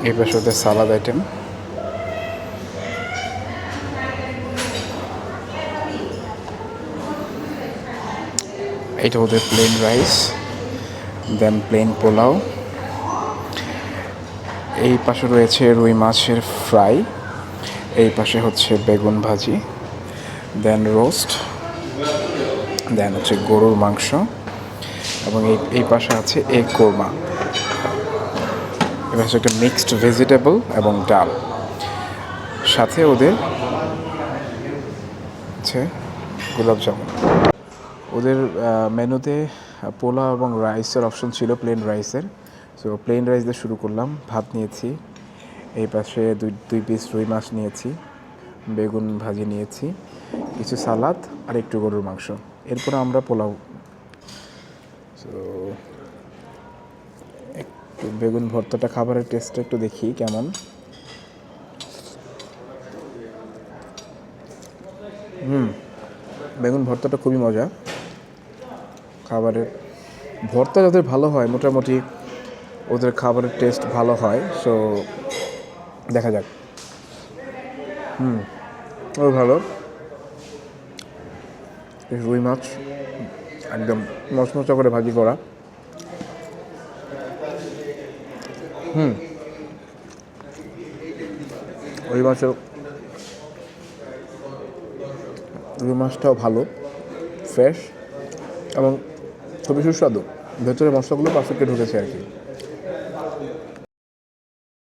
এই পাশে ওদের সালাদ আইটেম, এটা ওদের প্লেন রাইস, দেন প্লেন পোলাও। এই পাশে রয়েছে রুই মাছের ফ্রাই, এই পাশে হচ্ছে বেগুন ভাজি, দেন রোস্ট, দেন হচ্ছে গরুর মাংস, এবং এই পাশে আছে এগ কোরমা। এবার হচ্ছে একটা মিক্সড ভেজিটেবল এবং ডাল, সাথে ওদের হচ্ছে গোলাপ জামুন। ওদের মেনুতে পোলাও এবং রাইসের অপশন ছিল, প্লেন রাইসের। সো প্লেন রাইস দিয়ে শুরু করলাম, ভাত নিয়েছি, এই পাশে দুই পিস রুই মাছ নিয়েছি, বেগুন ভাজি নিয়েছি, কিছু সালাদ আর একটু গরুর মাংস, এরপরে আমরা পোলাও। সো একটু বেগুন ভর্তাটা, খাবারের টেস্টটা একটু দেখি কেমন। বেগুন ভর্তাটা খুবই মজা। খাবারের ভর্তা যাদের ভালো হয়, মোটামুটি ওদের খাবারের টেস্ট ভালো হয়। সো দেখা যাক। ও ভালো। রুই মাছ একদম মচমচা করে ভাজি করা। রুই মাছটাও ভালো, ফ্রেশ এবং খুবই সুস্বাদু। ভেতরে মশলাগুলো পারফেক্টলি ঢুকেছে আর কি।